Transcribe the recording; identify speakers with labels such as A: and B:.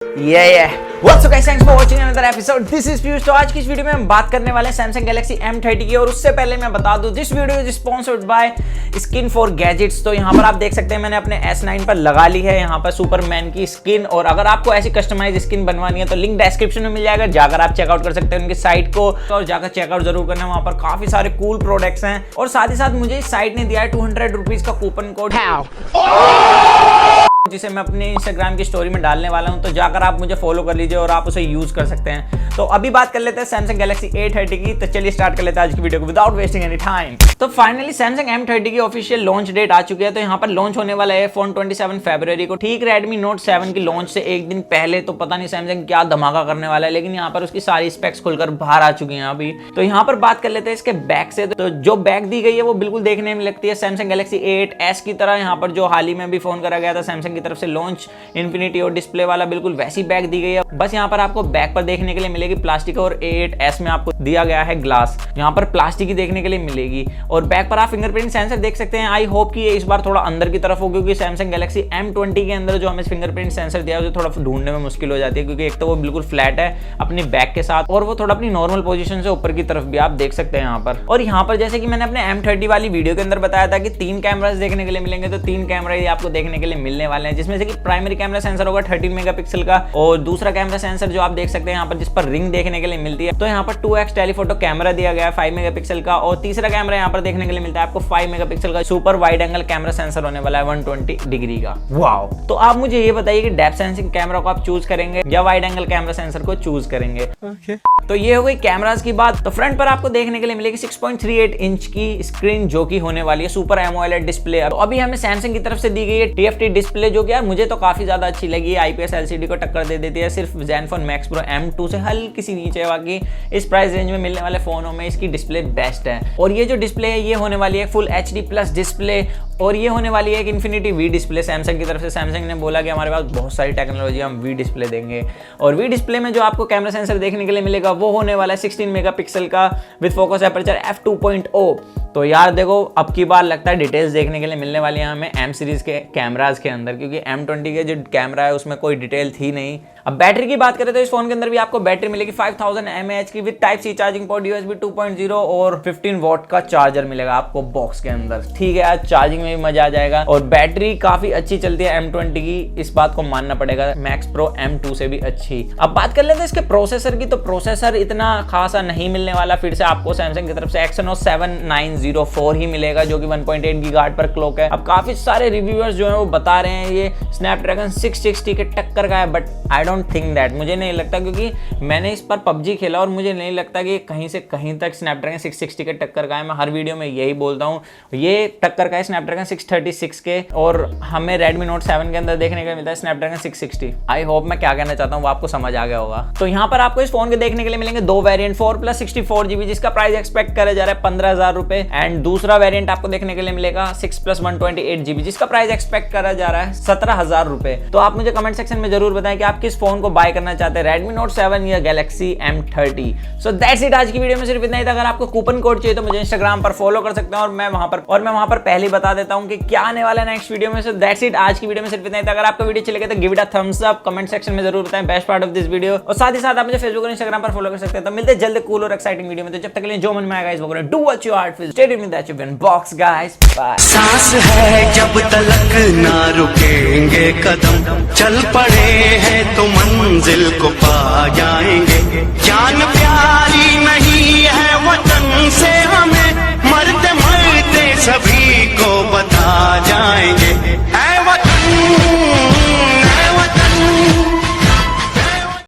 A: What's up guys, thanks for watching another episode. This is Piyush। तो आज की इस वीडियो में हम बात करने वाले हैं Samsung Galaxy M30 की। और उससे पहले मैं बता दूं, this video is sponsored by skin for gadgets. तो यहाँ पर आप देख सकते हैं मैंने अपने S9 पर लगा ली है यहाँ पर सुपरमैन की स्किन। और अगर आपको ऐसी कस्टमाइज स्किन बनवानी है तो लिंक डिस्क्रिप्शन में मिल जाएगा, जाकर आप चेकआउट कर सकते हैं उनकी साइट को। और जाकर चेकआउट जरूर करना, वहाँ पर काफी सारे कूल प्रोडक्ट्स हैं। और साथ ही साथ मुझे इस साइट ने दिया है 200 रुपीज का कूपन कोड, जिसे मैं अपने इंस्टाग्राम की स्टोरी में डालने वाला हूं। तो जाकर आप मुझे फॉलो कर लीजिए और आप उसे यूज कर सकते हैं। तो अभी बात कर लेते हैं Samsung Galaxy A30 की। तो चलिए स्टार्ट कर लेते हैं आज की वीडियो को विदाउट वेस्टिंग एनी टाइम। तो फाइनली Samsung M30 की ऑफिशियल लॉन्च डेट आ चुकी है। तो यहाँ पर लॉन्च होने वाला है फोन 27 फरवरी को, ठीक Redmi Note 7 की लॉन्च से एक दिन पहले। तो पता नहीं Samsung क्या धमाका करने वाला है, लेकिन यहाँ पर उसकी सारी स्पेक्स खुलकर बाहर आ चुकी हैं अभी। तो यहाँ पर बात कर लेते हैं इसके बैक से। तो जो बैक दी गई है वो बिल्कुल देखने में लगती है Samsung Galaxy A8s की तरह। यहाँ पर जो हाल ही में भी फोन करा गया था Samsung की तरफ से लॉन्च इन्फिनिटी और डिस्प्ले वाला, बिल्कुल वैसी बैक दी गई है। बस यहाँ पर आपको बैक पर देखने के लिए मिलेगी प्लास्टिक, और A8s में आपको दिया गया है ग्लास, यहाँ पर प्लास्टिक ही देखने के लिए मिलेगी। और बैक पर आप फिंगरप्रिंट सेंसर देख सकते हैं। आई होप कि ये इस बार थोड़ा अंदर की तरफ हो, क्योंकि Samsung Galaxy M20 के अंदर जो हमें फिंगरप्रिंट सेंसर दिया है उसे थोड़ा ढूंढने में मुश्किल हो जाती है, क्योंकि एक तो वो बिल्कुल फ्लैट है अपनी बैक के साथ, और वो थोड़ा अपनी नॉर्मल पोजीशन से ऊपर की तरफ भी आप देख सकते हैं यहाँ पर। और यहाँ पर जैसे कि मैंने अपने M30 वाली वीडियो के अंदर बताया था कि 3 कैमरास देखने के लिए मिलेंगे। तो 3 कैमरा ही आपको देखने के लिए मिलने वाले हैं, जिसमें से कि प्राइमरी कैमरा सेंसर होगा 13 मेगापिक्सल का, और दूसरा कैमरा सेंसर जो आप देख सकते हैं यहाँ पर, जिस पर रिंग देखने के लिए मिलती है। तो यहाँ पर 2x टेलीफोटो कैमरा दिया गया है 5 मेगापिक्सल का, और तीसरा कैमरा यहाँ पर देखने के लिए मिलता है आपको 5 मेगापिक्सल का super wide angle camera sensor होने वाला है 120 डिग्री का। वाओ! तो आप मुझे ये बताइए कि डेप्थ सेंसिंग कैमरा को आप चूज करेंगे या वाइड एंगल कैमरा सेंसर को चूज करेंगे? तो ये हो गई कैमरास की बात। तो फ्रंट पर आपको देखने के लिए मिलेगी 6.38 इंच की स्क्रीन, जो कि होने वाली है सुपर एमोलेड डिस्प्ले। तो अभी हमें Samsung की तरफ से दी गई है TFT डिस्प्ले, जो कि यार मुझे तो काफी ज्यादा अच्छी लगी है। IPS LCD को टक्कर दे देती है, सिर्फ Zenfone Max Pro M2 से हल्की सी नीचे। बाकी इस प्राइस रेंज में मिलने वाले फोनों में इसकी डिस्प्ले बेस्ट है। और ये जो डिस्प्ले है ये होने वाली है फुल HD प्लस डिस्प्ले, और ये होने वाली है एक इन्फिनिटी V डिस्प्ले Samsung की तरफ से। Samsung ने बोला कि हमारे पास बहुत सारी टेक्नोलॉजी, हम V डिस्प्ले देंगे। और V डिस्प्ले में जो आपको कैमरा सेंसर देखने के लिए मिलेगा वो होने वाला है 16 मेगापिक्सल का विद फोकस एपर्चर f2.0। तो यार देखो, अब की बार लगता है डिटेल्स देखने के लिए मिलने वाली है हमें M सीरीज के कैमराज के अंदर, क्योंकि M20 के जो कैमरा है उसमें कोई डिटेल थी नहीं। अब बैटरी की बात करें तो इस फोन के अंदर भी आपको बैटरी मिलेगी 5000 mAh की with type C charging port, USB 2.0 और 15 वॉट का चार्जर मिलेगा आपको बॉक्स के अंदर। ठीक है यार, चार्जिंग में भी मजा आ जाएगा। और बैटरी काफी अच्छी चलती है M20 की, इस बात को मानना पड़ेगा, Max Pro M2 से भी अच्छी। अब बात कर लेते हैं इसके प्रोसेसर की। तो प्रोसेसर इतना खासा नहीं मिलने वाला, फिर से आपको Samsung की तरफ से Exynos 7904 ही मिलेगा, जो कि 1.8 गीगाहर्ट्ज पर क्लॉक है। अब काफी सारे रिव्यूअर्स जो है वो बता रहे हैं ये Snapdragon 660 के टक्कर का है, but I don't think that, मुझे नहीं लगता, क्योंकि मैंने इस पर PUBG खेला और मुझे नहीं लगता कि कहीं से कहीं तक Snapdragon 660 के टक्कर का है। मैं हर वीडियो में यही बोलता हूँ, ये टक्कर का है Snapdragon 636 के, और हमें Redmi Note 7 के अंदर देखने को मिलता है Snapdragon 660। आई होप मैं क्या कहना चाहता हूँ वो आपको समझ आ गया होगा। तो यहाँ पर आपको इस फोन के देखने के लिए मिलेंगे 2 वेरिएंट, 4+64GB, जिसका प्राइस एक्सपेक्ट करा जा रहा है 15,000 रुपए। एंड दूसरा वेरिएंट आपको देखने के लिए मिलेगा 6+128GB, जिसका प्राइस एक्सपेक्ट करा जा रहा है 17,000 रुपए। तो आप मुझे कमेंट सेक्शन में जरूर बताएं कि आप किस फोन को बाय करना चाहते हैं, Redmi Note 7 या Galaxy M30। So that's it, आज की वीडियो में सिर्फ इतना ही था। अगर आपको कूपन कोड चाहिए तो मुझे इंस्टाग्राम पर फॉलो कर सकते हैं, और मैं वहां पर पहले ही बता देता हूं कि क्या आने वाला है नेक्स्ट वीडियो में। सो दैट्स इट, आज की वीडियो में सिर्फ इतना ही था। अगर आपको वीडियो अच्छी लगे तो give it a thumbs up, comment section में जरूर बताएं best part of this video. और साथ ही साथ आप मुझे फेसबुक और इंस्टाग्राम पर फॉलो कर सकते हैं। तो मिलते हैं जल्द कूल और एक्साइटिंग वीडियो में। तो जब तक के लिए जो मन में आएगा इस वो करें, do what your heart feels, stay tuned with that you win box guys, bye.
B: सांस है जब तलक ना रुकेंगे कदम, चल पड़े हैं तो मंजिल को